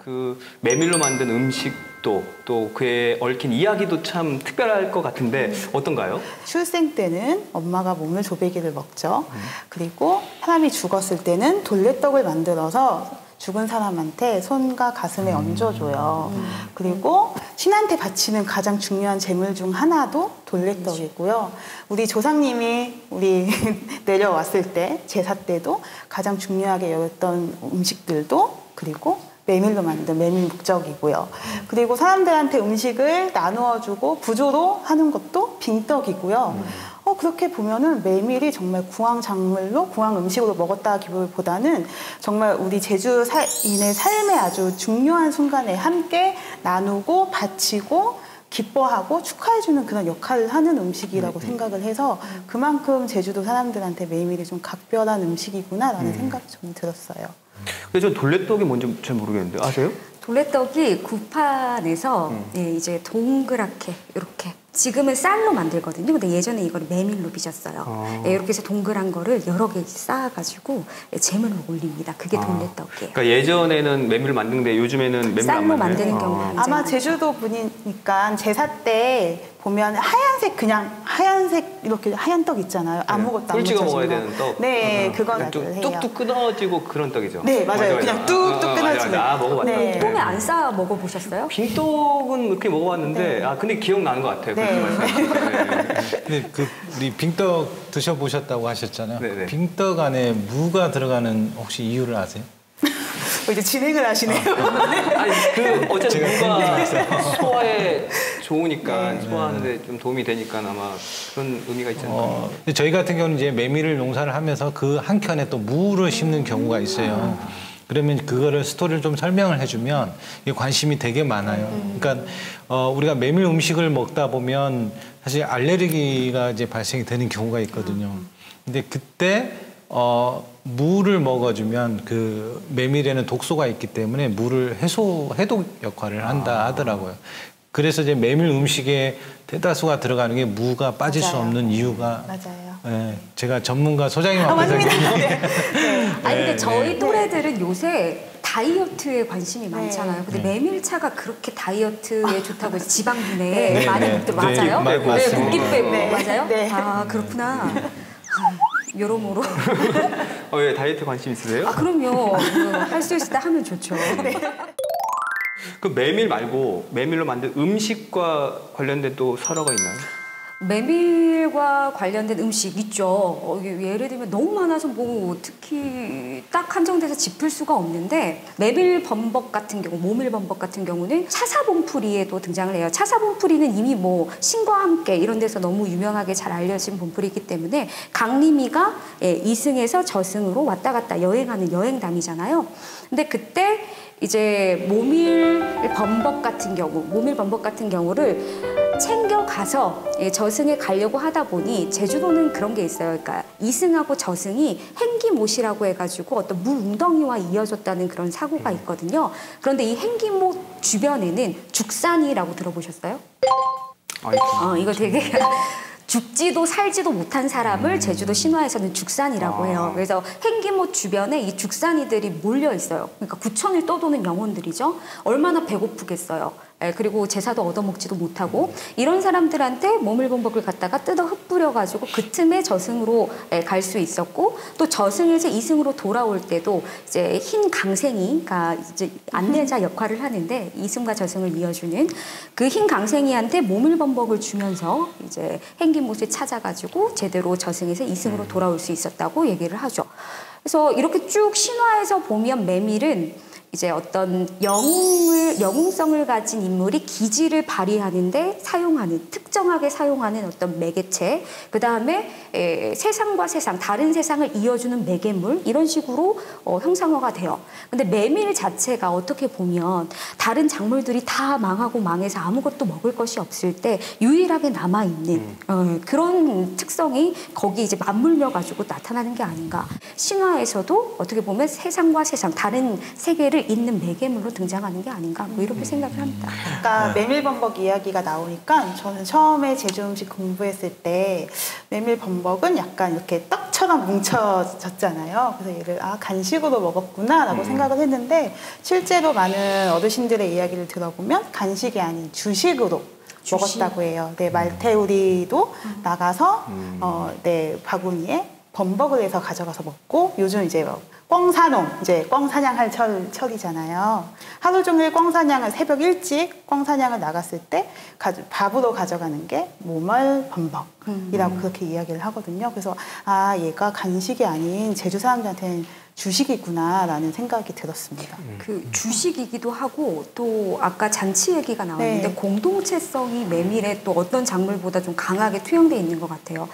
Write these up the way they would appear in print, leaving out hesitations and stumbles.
그 메밀로 만든 음식도 또 그에 얽힌 이야기도 참 특별할 것 같은데 어떤가요? 출생 때는 엄마가 몸을 조개기를 먹죠. 그리고 사람이 죽었을 때는 돌레떡을 만들어서 죽은 사람한테 손과 가슴에 얹어줘요. 그리고 신한테 바치는 가장 중요한 제물 중 하나도 돌레떡이고요. 우리 조상님이 우리 내려왔을 때 제사 때도 가장 중요하게 여겼던 음식들도 그리고 메밀로 만든 메밀 묵적이고요. 그리고 사람들한테 음식을 나누어주고 부조로 하는 것도 빙떡이고요. 그렇게 보면은 메밀이 정말 구황작물로 구황 음식으로 먹었다기보다는 정말 우리 제주인의 삶의 아주 중요한 순간에 함께 나누고 바치고 기뻐하고 축하해주는 그런 역할을 하는 음식이라고 생각을 해서 그만큼 제주도 사람들한테 메밀이 좀 각별한 음식이구나라는 생각이 좀 들었어요. 근데 저 돌레떡이 뭔지 잘 모르겠는데 아세요? 돌레떡이 구판에서 이제 동그랗게 이렇게 지금은 쌀로 만들거든요. 근데 예전에 이걸 메밀로 빚었어요. 이렇게 해서 동그란 거를 여러 개 쌓아가지고 제물로 올립니다. 그게 돌레떡이에요. 그러니까 예전에는 메밀을 만드는데 요즘에는 메밀 안 쌀로 만드는 경우가 아마 제주도 분이니까 제사 때 보면 하얀색 그냥 하얀색 이렇게 하얀 떡 있잖아요. 아무것도 안 꿀 찍어 묻혀진 먹어야 거. 되는 떡. 네, 그건 약간 좀 해요. 뚝뚝 끊어지고 그런 떡이죠. 네, 맞아요. 그냥 뚝뚝 끊어지는. 먹어봤다. 네. 똥에 안 싸 먹어보셨어요? 빙떡은 그렇게 먹어봤는데 근데 기억나는 것 같아요. 그렇게 말씀하시니까. 근데 우리 빙떡 드셔보셨다고 하셨잖아요. 네네. 빙떡 안에 무가 들어가는 혹시 이유를 아세요? 이제 진행을 하시네요. 아니 어쨌든 뭔가 소화에 좋으니까 소화하는데 좀 도움이 되니까 아마 그런 의미가 있지 않을까. 근데 저희 같은 경우는 이제 메밀을 농사를 하면서 그 한켠에 또 무를 심는 경우가 있어요. 그러면 그거를 스토리를 좀 설명을 해주면 이게 관심이 되게 많아요. 그러니까 우리가 메밀 음식을 먹다 보면 사실 알레르기가 이제 발생이 되는 경우가 있거든요. 근데 그때 무를 먹어주면 그 메밀에는 독소가 있기 때문에 무를 해독 역할을 한다 하더라고요. 그래서 이제 메밀 음식에 대다수가 들어가는 게 무가 빠질 수 없는 이유가 네, 제가 전문가 소장님 앞에서 맞습니다. 아니 근데 저희 또래들은 요새 다이어트에 관심이 많잖아요. 근데 메밀차가 그렇게 다이어트에 좋다고 해서 지방 분해 많이 먹더라고요. 맞아요? 네, 붓기 빼고 맞아요? 네. 아 그렇구나. 여러모로. 왜 다이어트 관심 있으세요? 그럼요. 할 수 있을 때 하면 좋죠. 그 메밀 말고 메밀로 만든 음식과 관련된 또 설화가 있나요? 메밀과 관련된 음식 있죠. 예를 들면 너무 많아서 뭐 특히 딱 한정돼서 짚을 수가 없는데 메밀 범벅 같은 경우, 모밀 범벅 같은 경우는 차사봉풀이에도 등장을 해요. 차사봉풀이는 이미 뭐 신과 함께 이런 데서 너무 유명하게 잘 알려진 봉풀이기 때문에 강림이가 이승에서 저승으로 왔다 갔다 여행하는 여행담이잖아요. 근데 그때 이제 모밀 범벅 같은 경우를 챙겨가서 저승에 가려고 하다 보니 제주도는 그런 게 있어요. 그러니까 이승하고 저승이 행기못이라고 해가지고 어떤 물 웅덩이와 이어졌다는 그런 사고가 있거든요. 그런데 이 행기못 주변에는 죽산이라고 들어보셨어요? 이거 되게 죽지도 살지도 못한 사람을 제주도 신화에서는 죽산이라고 해요. 그래서 행기못 주변에 이 죽산이들이 몰려 있어요. 그러니까 구천을 떠도는 영혼들이죠. 얼마나 배고프겠어요. 그리고 제사도 얻어먹지도 못하고 이런 사람들한테 모밀범벅을 갖다가 뜯어 흩뿌려가지고 그 틈에 저승으로 갈 수 있었고 또 저승에서 이승으로 돌아올 때도 이제 흰 강생이가 이제 안내자 역할을 하는데 이승과 저승을 이어주는 그 흰 강생이한테 모밀범벅을 주면서 이제 행기못을 찾아가지고 제대로 저승에서 이승으로 돌아올 수 있었다고 얘기를 하죠. 그래서 이렇게 쭉 신화에서 보면 메밀은 이제 어떤 영웅성을 가진 인물이 기지를 발휘하는데 특정하게 사용하는 어떤 매개체, 그 다음에 세상과 세상, 다른 세상을 이어주는 매개물, 이런 식으로 형상화가 돼요. 근데 메밀 자체가 어떻게 보면 다른 작물들이 다 망하고 망해서 아무것도 먹을 것이 없을 때 유일하게 남아있는 그런 특성이 거기 이제 맞물려가지고 나타나는 게 아닌가. 신화에서도 어떻게 보면 세상과 세상, 다른 세계를 있는 매개물로 등장하는 게 아닌가 뭐 이렇게 생각을 합니다. 그러니까 메밀범벅 이야기가 나오니까 저는 처음에 제주 음식 공부했을 때 메밀범벅은 약간 이렇게 떡처럼 뭉쳐졌잖아요. 그래서 얘를 간식으로 먹었구나라고 생각을 했는데 실제로 많은 어르신들의 이야기를 들어보면 간식이 아닌 주식으로 먹었다고 해요. 네, 말태우리도 나가서 네, 바구니에 범벅을 해서 가져가서 먹고 요즘 이제 꿩사농, 이제 꿩 사냥할 철이잖아요. 하루 종일 꿩 사냥을 새벽 일찍 꿩 사냥을 나갔을 때 밥으로 가져가는 게 모멀 범벅이라고 그렇게 이야기를 하거든요. 그래서 얘가 간식이 아닌 제주 사람들한테는 주식이구나라는 생각이 들었습니다. 그 주식이기도 하고 또 아까 잔치 얘기가 나왔는데 네. 공동체성이 메밀에 또 어떤 작물보다 좀 강하게 투영돼 있는 것 같아요.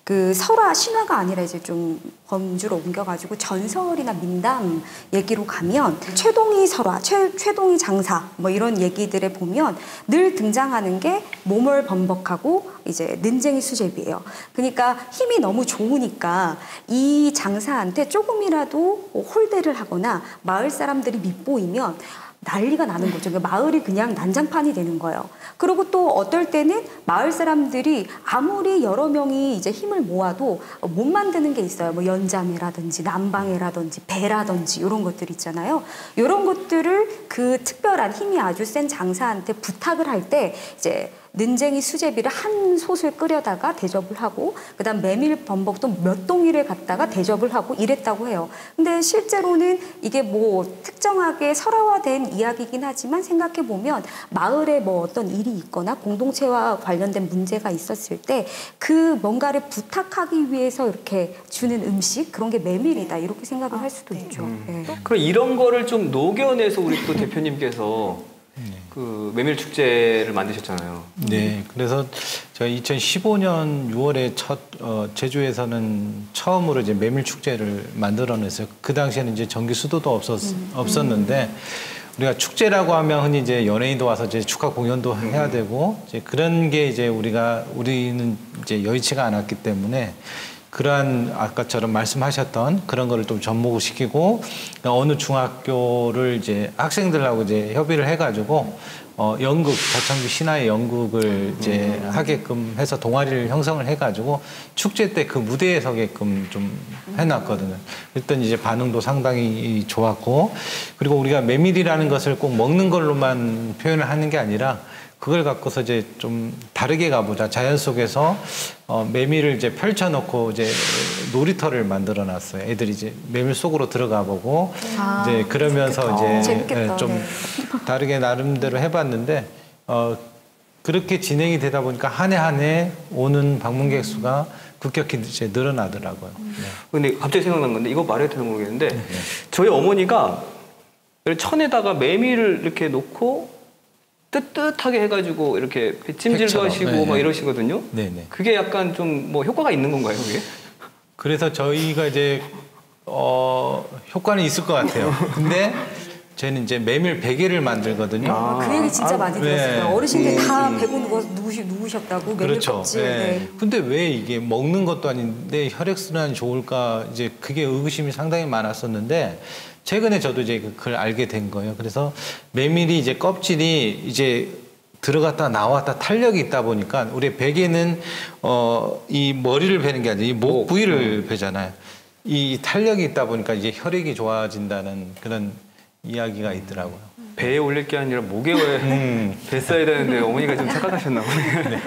그 설화 신화가 아니라 이제 좀 범주로 옮겨가지고 전설이나 민담 얘기로 가면 최동이 설화, 최동이 장사 뭐 이런 얘기들에 보면 늘 등장하는 게 모멀범벅하고 이제 는쟁이 수제비예요. 그러니까 힘이 너무 좋으니까 이 장사한테 조금이라도 홀대를 하거나 마을 사람들이 밉보이면 난리가 나는 거죠. 그러니까 마을이 그냥 난장판이 되는 거예요. 그리고 또 어떨 때는 마을 사람들이 아무리 여러 명이 이제 힘을 모아도 못 만드는 게 있어요. 뭐 연자매라든지 난방애라든지 배라든지 이런 것들 있잖아요. 이런 것들을 그 특별한 힘이 아주 센 장사한테 부탁을 할 때 이제 는쟁이 수제비를 한 솥을 끓여다가 대접을 하고 그다음 메밀 범벅도 몇 동이를 갖다가 대접을 하고 이랬다고 해요. 근데 실제로는 이게 뭐 특정하게 설화화된 이야기이긴 하지만 생각해 보면 마을에 뭐 어떤 일이 있거나 공동체와 관련된 문제가 있었을 때 그 뭔가를 부탁하기 위해서 이렇게 주는 음식 그런 게 메밀이다 이렇게 생각을 할 수도 있죠. 네. 그럼 이런 거를 좀 녹여내서 우리 또 대표님께서 그 메밀 축제를 만드셨잖아요. 네, 그래서 저희 2015년 6월에 제주에서는 처음으로 이제 메밀 축제를 만들어냈어요. 그 당시에는 이제 전기 수도도 없었는데 우리가 축제라고 하면 흔히 이제 연예인도 와서 이제 축하 공연도 해야 되고 이제 그런 게 이제 우리는 이제 여의치가 않았기 때문에. 그러한 아까처럼 말씀하셨던 그런 거를 좀 접목을 시키고 어느 중학교를 이제 학생들하고 이제 협의를 해가지고 연극 저창주 신화의 연극을 이제 하게끔 해서 동아리를 형성을 해가지고 축제 때 그 무대에 서게끔 좀 해놨거든요. 그랬더니 이제 반응도 상당히 좋았고 그리고 우리가 메밀이라는 것을 꼭 먹는 걸로만 표현을 하는 게 아니라 그걸 갖고서 이제 좀 다르게 가보자. 자연 속에서 메밀을 이제 펼쳐놓고 이제 놀이터를 만들어놨어요. 애들이 이제 메밀 속으로 들어가 보고 이제 그러면서 이제 재밌겠다. 좀 다르게 나름대로 해봤는데 그렇게 진행이 되다 보니까 한 해 오는 방문객 수가 급격히 이제 늘어나더라고요. 근데 갑자기 생각난 건데 이거 말해도 되는 모르겠는데 저희 어머니가 천에다가 메밀을 이렇게 놓고 뜨뜻하게 해가지고 이렇게 찜질도 팩처럼. 하시고 네. 막 이러시거든요. 네네. 그게 약간 좀 뭐 효과가 있는 건가요, 그게? 그래서 저희가 이제 효과는 있을 것 같아요. 근데 저희는 이제 메밀 베개를 만들거든요. 그 얘기 진짜 많이 들었어요. 네. 어르신들 다 베고 누우셨다고 메밀 그렇죠. 껍질. 네. 네. 근데 왜 이게 먹는 것도 아닌데 혈액순환이 좋을까 이제 그게 의구심이 상당히 많았었는데 최근에 저도 이제 그걸 알게 된 거예요. 그래서 메밀이 이제 껍질이 이제 들어갔다 나왔다 탄력이 있다 보니까 우리 베개는 이 머리를 베는 게 아니라 이 목 부위를 베잖아요. 이 탄력이 있다 보니까 이제 혈액이 좋아진다는 그런 이야기가 있더라고요. 배에 올릴 게 아니라 목에 뱃어야 되는데 어머니가 좀 착각하셨나 보네.